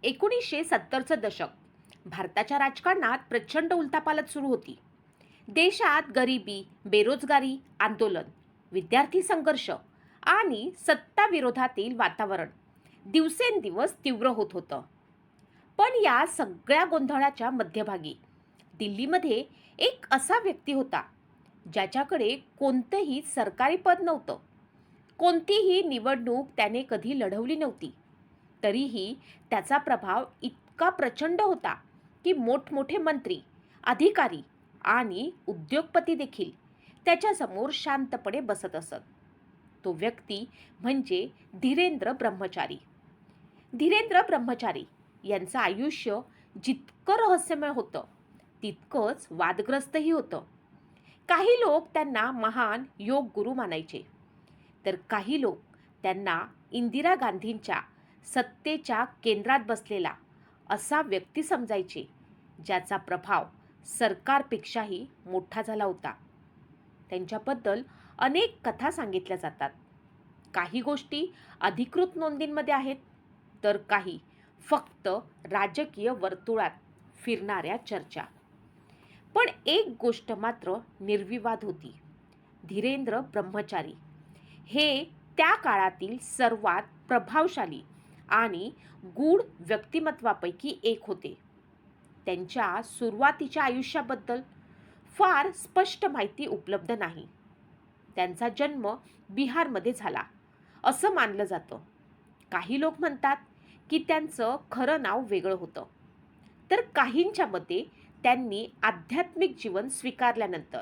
1970चं दशक भारताच्या राजकारणात प्रचंड उलथापालथ सुरू होती. देशात गरिबी, बेरोजगारी, आंदोलन, विद्यार्थी संघर्ष आणि सत्ताविरोधातील वातावरण दिवसेंदिवस तीव्र होत होतं. पण या सगळ्या गोंधळाच्या मध्यभागी दिल्लीमध्ये एक असा व्यक्ती होता ज्याच्याकडे कोणतंही सरकारी पद नव्हतं. कोणतीही निवडणूक त्याने कधी लढवली नव्हती. तरीही त्याचा प्रभाव इतका प्रचंड होता की मोठमोठे मंत्री, अधिकारी आणि उद्योगपती देखील त्याच्यासमोर शांतपणे बसत असत. तो व्यक्ती म्हणजे धीरेंद्र ब्रह्मचारी. धीरेंद्र ब्रह्मचारी यांचं आयुष्य जितकं रहस्यमय होतं तितकंच वादग्रस्तही होतं. काही लोक त्यांना महान योग गुरु मानायचे, तर काही लोक त्यांना इंदिरा गांधींच्या सत्तेच्या केंद्रात बसलेला असा व्यक्ती समजायचे, ज्याचा प्रभाव सरकारपेक्षाही मोठा झाला होता. त्यांच्याबद्दल अनेक कथा सांगितल्या जातात. काही गोष्टी अधिकृत नोंदींमध्ये आहेत, तर काही फक्त राजकीय वर्तुळात फिरणाऱ्या चर्चा. पण एक गोष्ट मात्र निर्विवाद होती. धीरेंद्र ब्रह्मचारी हे त्या काळातील सर्वात प्रभावशाली आणि गूढ व्यक्तिमत्वापैकी एक होते. त्यांच्या सुरुवातीच्या आयुष्याबद्दल फार स्पष्ट माहिती उपलब्ध नाही. त्यांचा जन्म बिहारमध्ये झाला असं मानलं जातं. काही लोक म्हणतात की त्यांचं खरं नाव वेगळं होतं, तर काहींच्या मते त्यांनी आध्यात्मिक जीवन स्वीकारल्यानंतर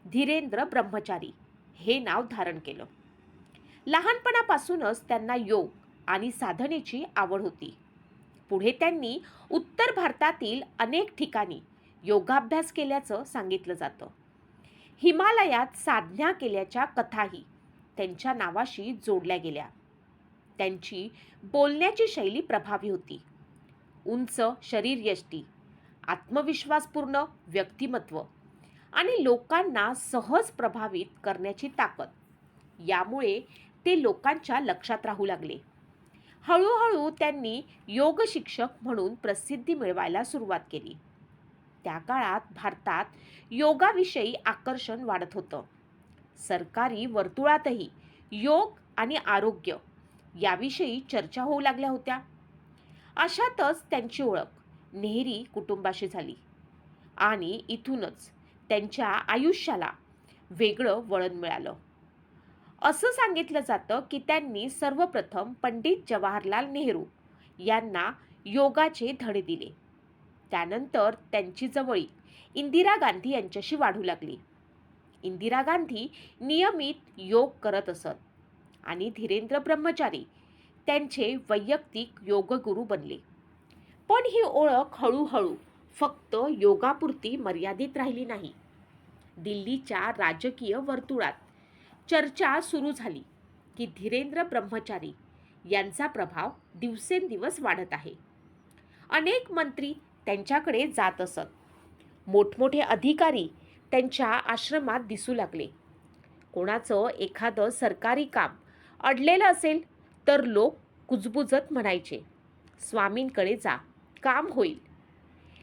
धीरेंद्र ब्रह्मचारी हे नाव धारण केलं. लहानपणापासूनच त्यांना योग आणि साधनेची आवड होती. पुढे त्यांनी उत्तर भारतातील अनेक ठिकाणी योगाभ्यास केल्याचं सांगितलं जातं. हिमालयात साधना केल्याच्या कथाही त्यांच्या नावाशी जोडल्या गेल्या. त्यांची बोलण्याची शैली प्रभावी होती. उंच शरीरयष्टी, आत्मविश्वासपूर्ण व्यक्तिमत्व आणि लोकांना सहज प्रभावित करण्याची ताकद, यामुळे ते लोकांच्या लक्षात राहू लागले. हळूहळू त्यांनी योग शिक्षक म्हणून प्रसिद्धी मिळवायला सुरुवात केली. त्या काळात भारतात योगाविषयी आकर्षण वाढत होतं. सरकारी वर्तुळातही योग आणि आरोग्य याविषयी चर्चा होऊ लागल्या होत्या. अशातच त्यांची ओळख नेहरी कुटुंबाशी झाली आणि इथूनच त्यांच्या आयुष्याला वेगळं वळण मिळालं. असं सांगितलं जातं की त्यांनी सर्वप्रथम पंडित जवाहरलाल नेहरू यांना योगाचे धडे दिले. त्यानंतर त्यांची जवळीक इंदिरा गांधी यांच्याशी वाढू लागली. इंदिरा गांधी नियमित योग करत असत आणि धीरेंद्र ब्रह्मचारी त्यांचे वैयक्तिक योगगुरू बनले. पण ही ओळख हळूहळू फक्त योगापुरती मर्यादित राहिली नाही. दिल्लीच्या राजकीय वर्तुळात चर्चा सुरू झाली की धीरेंद्र ब्रह्मचारी यांचा प्रभाव दिवसेंदिवस वाढत आहे. अनेक मंत्री त्यांच्याकडे जात असत. मोठमोठे अधिकारी त्यांच्या आश्रमात दिसू लागले. कोणाचं एखादं सरकारी काम अडलेलं असेल तर लोक कुजबुजत म्हणायचे, स्वामींकडे जा, काम होईल.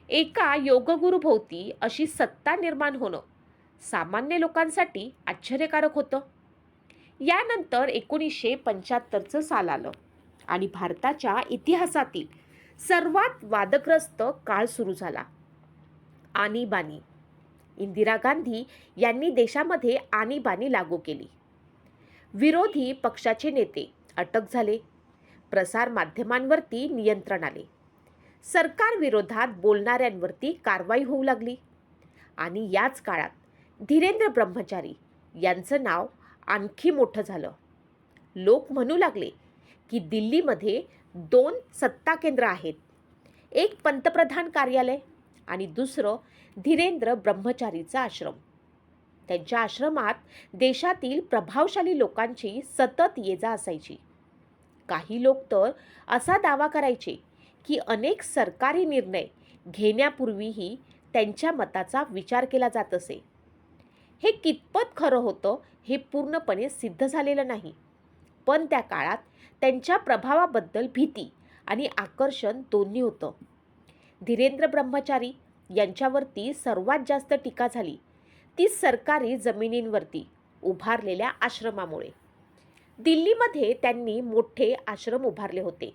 एका योगगुरूभोवती अशी सत्ता निर्माण होणं सामान्य लोकांसाठी आश्चर्यकारक होतं. यानंतर 1975चं साल आलं आणि भारताच्या इतिहासातील सर्वात वादग्रस्त काळ सुरू झाला. आणीबाणी. इंदिरा गांधी यांनी देशामध्ये आणीबाणी लागू केली. विरोधी पक्षाचे नेते अटक झाले. प्रसार माध्यमांवरती नियंत्रण आले. सरकार विरोधात बोलणाऱ्यांवरती कारवाई होऊ लागली. आणि याच काळात धीरेंद्र ब्रह्मचारी यांचं नाव आणखी मोठं झालं. लोक म्हणू लागले की दिल्लीमध्ये 2 सत्ता केंद्र आहेत, एक पंतप्रधान कार्यालय आणि दुसरं धीरेंद्र ब्रह्मचारीचा आश्रम. त्यांच्या आश्रमात देशातील प्रभावशाली लोकांची सतत ये-जा असायची. काही लोक तर असा दावा करायचे की अनेक सरकारी निर्णय घेण्यापूर्वीही त्यांच्या मताचा विचार केला जात असे. हे कितपत खरं होतं हे पूर्णपणे सिद्ध झालेलं नाही, पण त्या काळात त्यांच्या प्रभावाबद्दल भीती आणि आकर्षण दोन्ही होतं. धीरेंद्र ब्रह्मचारी यांच्यावरती सर्वात जास्त टीका झाली ती सरकारी जमिनींवरती उभारलेल्या आश्रमामुळे. दिल्लीमध्ये त्यांनी मोठे आश्रम उभारले होते,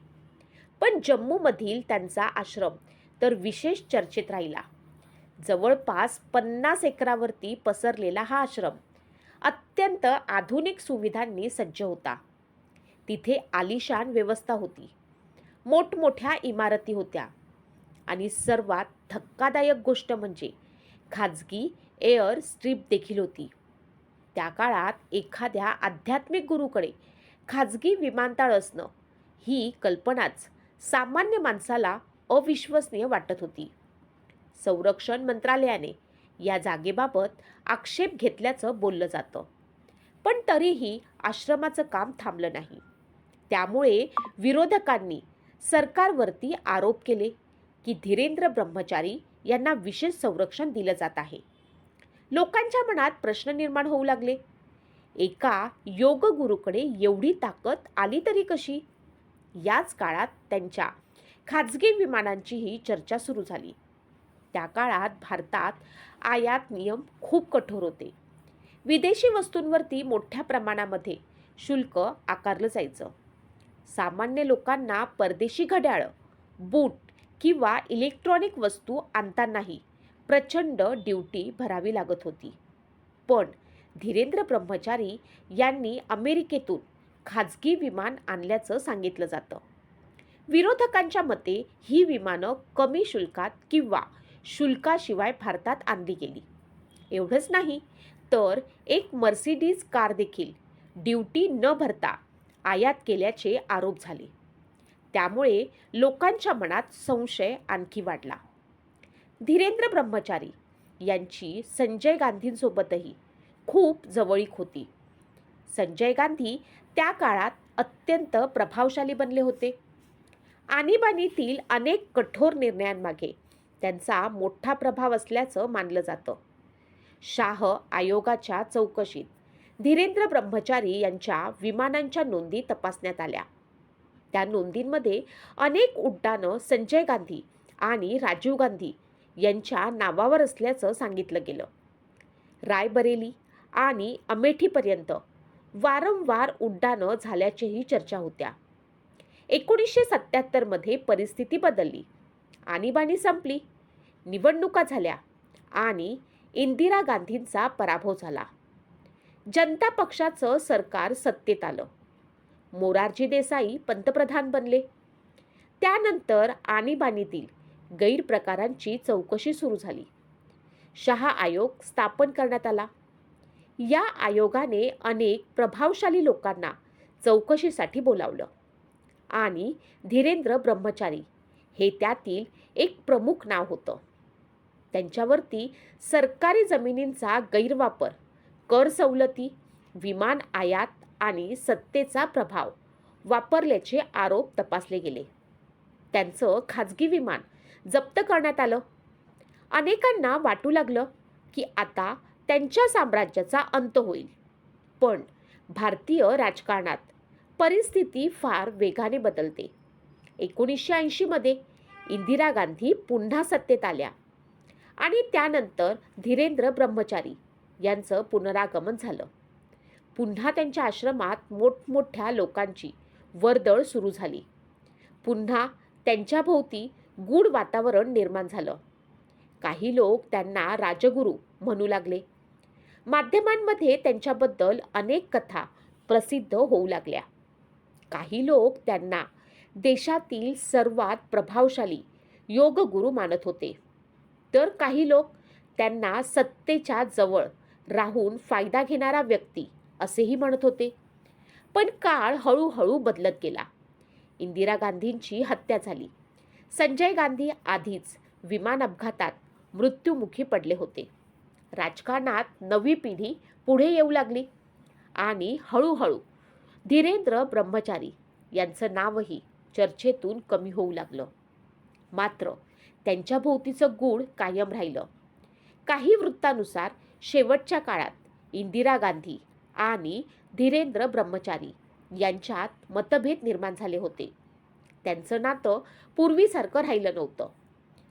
पण जम्मूमधील त्यांचा आश्रम तर विशेष चर्चेत राहिला. जवळपास 50 एकरावरती पसरलेला हा आश्रम अत्यंत आधुनिक सुविधांनी सज्ज होता. तिथे आलिशान व्यवस्था होती, मोठमोठ्या इमारती होत्या आणि सर्वात धक्कादायक गोष्ट म्हणजे खाजगी एअर स्ट्रीप देखील होती. त्या काळात एखाद्या आध्यात्मिक गुरूकडे खाजगी विमानतळ असणं ही कल्पनाच सामान्य माणसाला अविश्वसनीय वाटत होती. संरक्षण मंत्रालयाने या जागेबाबत आक्षेप घेतल्याचं बोललं जातं, पण तरीही आश्रमाचं काम थांबलं नाही. त्यामुळे विरोधकांनी सरकारवरती आरोप केले की धीरेंद्र ब्रह्मचारी यांना विशेष संरक्षण दिलं जात आहे. लोकांच्या मनात प्रश्न निर्माण होऊ लागले, एका योग गुरूकडे एवढी ताकद आली तरी कशी? याच काळात त्यांच्या खाजगी विमानांचीही चर्चा सुरू झाली. त्या काळात भारतात आयात नियम खूप कठोर होते. विदेशी वस्तूंवरती मोठ्या प्रमाणामध्ये शुल्क आकारलं जायचं. सामान्य लोकांना परदेशी घड्याळं, बूट किंवा इलेक्ट्रॉनिक वस्तू आणतानाही प्रचंड ड्युटी भरावी लागत होती. पण धीरेंद्र ब्रह्मचारी यांनी अमेरिकेतून खाजगी विमान आणल्याचं सांगितलं जातं. विरोधकांच्या मते ही विमानं कमी शुल्कात किंवा शुल्काशिवाय भारतात आणली गेली. एवढंच नाही तर एक मर्सिडीज कार देखील ड्युटी न भरता आयात केल्याचे आरोप झाले. त्यामुळे लोकांच्या मनात संशय आणखी वाढला. धीरेंद्र ब्रह्मचारी यांची संजय गांधींसोबतही खूप जवळीक होती. संजय गांधी त्या काळात अत्यंत प्रभावशाली बनले होते. आणीबाणीतील अनेक कठोर निर्णयांमागे त्यांचा मोठा प्रभाव असल्याचं मानलं जातं. शाह आयोगाच्या चौकशीत धीरेंद्र ब्रह्मचारी यांच्या विमानांच्या नोंदी तपासण्यात आल्या. त्या नोंदींमध्ये अनेक उड्डाणं संजय गांधी आणि राजीव गांधी यांच्या नावावर असल्याचं सांगितलं गेलं. रायबरेली आणि अमेठीपर्यंत वारंवार उड्डाणं झाल्याचीही चर्चा होत्या. 1977 मध्ये परिस्थिती बदलली. आणीबाणी संपली, निवडणुका झाल्या आणि इंदिरा गांधींचा पराभव झाला. जनता पक्षाचं सरकार सत्तेत आलं. मोरारजी देसाई पंतप्रधान बनले. त्यानंतर आणीबाणीतील गैरप्रकारांची चौकशी सुरू झाली. शहा आयोग स्थापन करण्यात आला. या आयोगाने अनेक प्रभावशाली लोकांना चौकशीसाठी बोलावलं आणि धीरेंद्र ब्रह्मचारी हे त्यातील एक प्रमुख नाव होतं. त्यांच्यावरती सरकारी जमिनींचा गैरवापर, कर सवलती, विमान आयात आणि सत्तेचा प्रभाव वापरल्याचे आरोप तपासले गेले. त्यांचं खाजगी विमान जप्त करण्यात आलं. अनेकांना वाटू लागलं की आता त्यांच्या साम्राज्याचा अंत होईल. पण भारतीय राजकारणात परिस्थिती फार वेगाने बदलते. 1980 मध्ये इंदिरा गांधी पुन्हा सत्तेत आल्या आणि त्यानंतर धीरेंद्र ब्रह्मचारी यांचं पुनरागमन झालं. पुन्हा त्यांच्या आश्रमात मोठमोठ्या लोकांची वर्दळ सुरू झाली. पुन्हा त्यांच्याभोवती गूढ वातावरण निर्माण झालं. काही लोक त्यांना राजगुरू म्हणू लागले. माध्यमांमध्ये त्यांच्याबद्दल अनेक कथा प्रसिद्ध होऊ लागल्या. काही लोक त्यांना देशातील सर्वात प्रभावशाली योगगुरू मानत होते, तर काही लोक त्यांना सत्तेच्या जवळ राहून फायदा घेणारा व्यक्ती असेही म्हणत होते. पण काळ हळूहळू बदलत गेला. इंदिरा गांधींची हत्या झाली. संजय गांधी आधीच विमान अपघातात मृत्युमुखी पडले होते. राजकारणात नवी पिढी पुढे येऊ लागली आणि हळूहळू धीरेंद्र ब्रह्मचारी यांचं नावही चर्चेतून कमी होऊ लागलं. मात्र त्यांच्या भोवतीचं गूढ कायम राहिलं. काही वृत्तानुसार शेवटच्या काळात इंदिरा गांधी आणि धीरेंद्र ब्रह्मचारी यांच्यात मतभेद निर्माण झाले होते. त्यांचं नातं पूर्वीसारखं राहिलं नव्हतं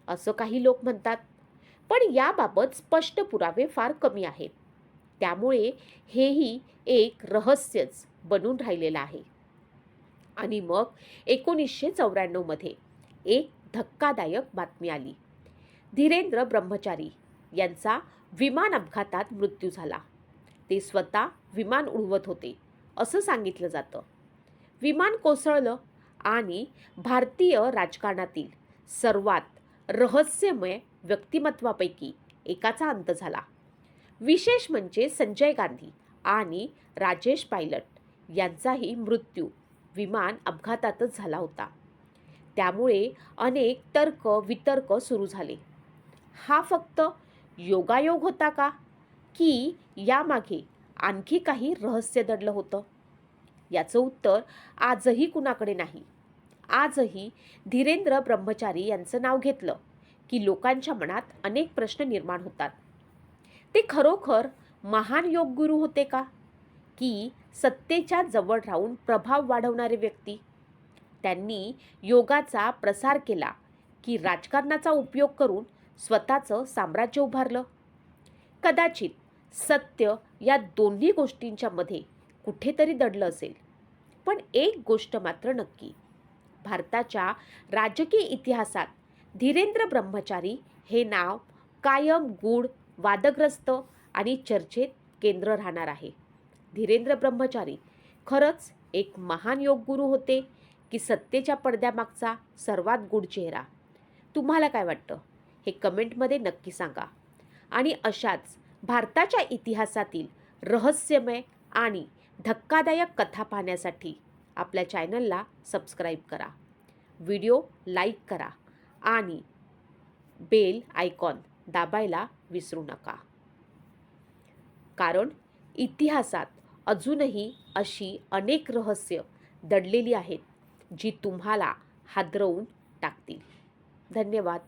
असं काही लोक म्हणतात. पण याबाबत स्पष्ट पुरावे फार कमी आहेत. त्यामुळे हेही एक रहस्यच बनून राहिलेलं आहे. आणि मग 1994 मध्ये एक धक्कादायक बातमी आली. धीरेंद्र ब्रह्मचारी यांचा विमान अपघातात मृत्यू झाला. ते स्वतः विमान उडवत होते असं सांगितलं जातं. विमान कोसळलं आणि भारतीय राजकारणातील सर्वात रहस्यमय व्यक्तिमत्वापैकी एकाचा अंत झाला. विशेष म्हणजे संजय गांधी आणि राजेश पायलट यांचाही मृत्यू विमान अपघातातच झाला होता. त्यामुळे अनेक तर्क वितर्क सुरू झाले. हा फक्त योगायोग होता का, की यामागे आणखी काही रहस्य दडलं होतं? याचं उत्तर आजही कुणाकडे नाही. आजही धीरेंद्र ब्रह्मचारी यांचं नाव घेतलं की लोकांच्या मनात अनेक प्रश्न निर्माण होतात. ते खरोखर महान योगगुरू होते का, की सत्तेच्या जवळ राहून प्रभाव वाढवणारे व्यक्ती? त्यांनी योगाचा प्रसार केला की राजकारणाचा उपयोग करून स्वतःचं साम्राज्य उभारलं? कदाचित सत्य या दोन्ही गोष्टींच्या मध्ये कुठेतरी दडलं असेल. पण एक गोष्ट मात्र नक्की, भारताच्या राजकीय इतिहासात धीरेंद्र ब्रह्मचारी हे नाव कायम गूढ, वादग्रस्त आणि चर्चेत केंद्र राहणार आहे. धीरेंद्र ब्रह्मचारी खरंच एक महान योगगुरू होते की सत्तेच्या पडद्यामागचा सर्वात गूढ चेहरा? तुम्हाला काय वाटतं हे कमेंटमध्ये नक्की सांगा. आणि अशाच भारताच्या इतिहासातील रहस्यमय आणि धक्कादायक कथा पाहण्यासाठी आपल्या चॅनलला सबस्क्राईब करा, व्हिडिओ लाईक करा आणि बेल आयकॉन दाबायला विसरू नका. कारण इतिहासात अजूनही अशी अनेक रहस्य दडलेली आहेत जी तुम्हाला हादरवून टाकतील. धन्यवाद.